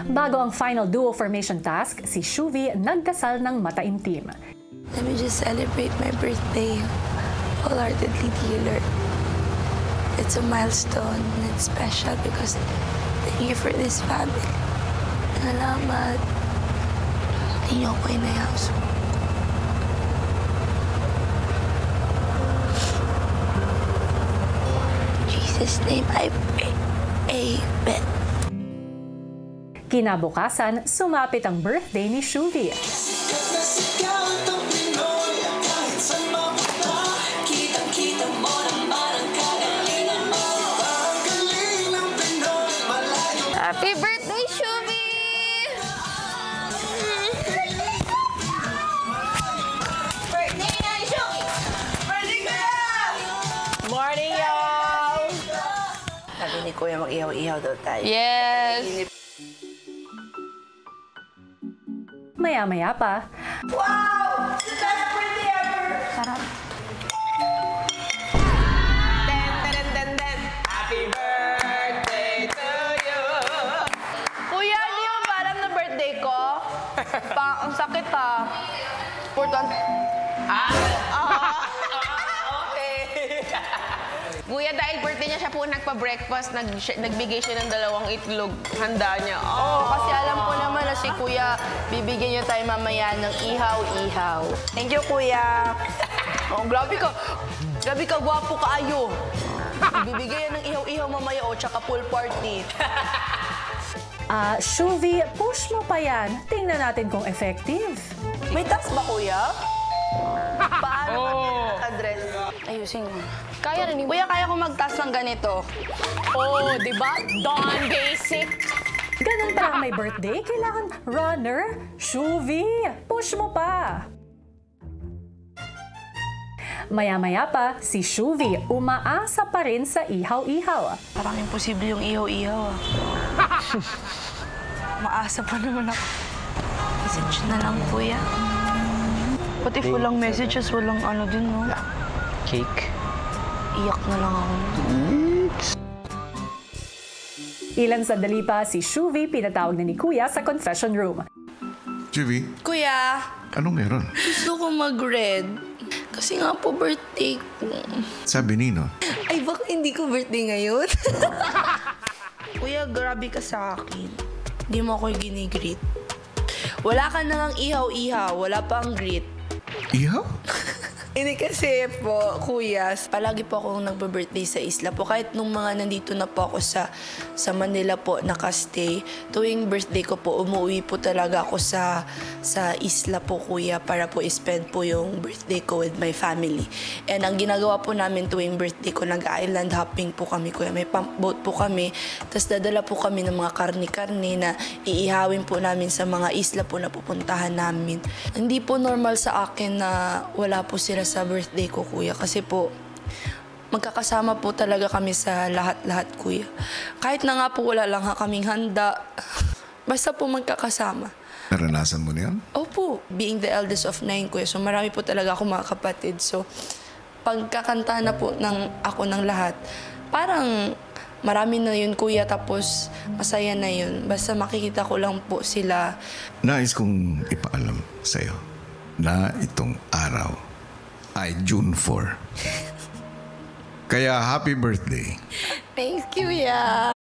Bago ang final duo formation task, si Shuvi nagdasal ng mataimtim. Let me just celebrate my birthday wholeheartedly, dealer. It's a milestone and it's special because thank you for this family. Salamat. Hindi niyo ako inayaws. In Jesus' name I pray. Amen. Kinabukasan, sumapit ang birthday ni Shuvi. Happy birthday, Shuvi! Birthday na, Shuvi! Birthday ka na! Morning, y'all! Sabi ni Kuya, mag-ihaw-ihaw daw tayo. Yes! Maya-maya pa, Wow! The best birthday ever! sarap. Den. Happy birthday to you! Kuya, hindi mo ba alam na birthday ko? Ang sakit ha. Important. Okay. Kuya, dahil birthday niya siya po nagpa-breakfast, nagbigay siya ng 2 itlog. Handa niya. Oo, kasi alam ko naman na si Kuya, bibigyan niya tayo mamaya ng ihaw-ihaw. Thank you, Kuya. Oh, grabe ka. Grabe ka, gwapo ka ayo. Bibigyan ng ihaw-ihaw mamaya o tsaka pool party. Shuvi, push mo pa yan. Tingnan natin kung effective. May tax ba, Kuya? Paano address? Ayusin mo. Kaya rin. Kuya, kaya ko mag-task ng ganito. Oh, di ba? Don Basic! Ganun pa may birthday, kailangan runner. Shuvi, push mo pa. Maya-maya pa, si Shuvi umaasa pa rin sa ihaw-ihaw. Parang imposible yung ihaw-ihaw ah. Maasa pa naman ako. Message na lang, Kuya. Pati walang messages, walang ano din, no? Cake. Iyak na lang ako. Ilang sandali pa, si Shuvi pinatawag na ni Kuya sa confession room. Juvie, Kuya, anong meron? gusto ko mag-red. Kasi nga po birthday ko. Sabi Nino. Ay, baka hindi ko birthday ngayon? Kuya, grabe ka sa akin. Hindi mo ako ginigreet. Wala ka na ngang ihaw-ihaw, wala pang greet. Ihaw? Hindi kasi po, kuya, palagi po akong nagbe-birthday sa isla po. Kahit nung mga nandito na po ako sa Manila po, nakastay, tuwing birthday ko po, umuwi po talaga ako sa isla po, kuya, para po spend po yung birthday ko with my family. And ang ginagawa po namin tuwing birthday ko, nag-island hopping po kami, kuya. May pump boat po kami, tapos dadala po kami ng mga karni-karni na iihawin po namin sa mga isla po na pupuntahan namin. Hindi po normal sa akin na wala po sila sa birthday ko, kuya. Kasi po, magkakasama po talaga kami sa lahat-lahat, kuya. Kahit na nga po wala lang kaming handa, basta po magkakasama. Naranasan mo na yan? Opo, being the eldest of 9, kuya. So marami po talaga akong mga kapatid. So pagkakanta na po ako ng lahat, parang marami na yun, kuya. Tapos masaya na yun. Basta makikita ko lang po sila. Nais kong ipaalam sa'yo na itong araw ay June 4. Kaya happy birthday. Thanks, kuya.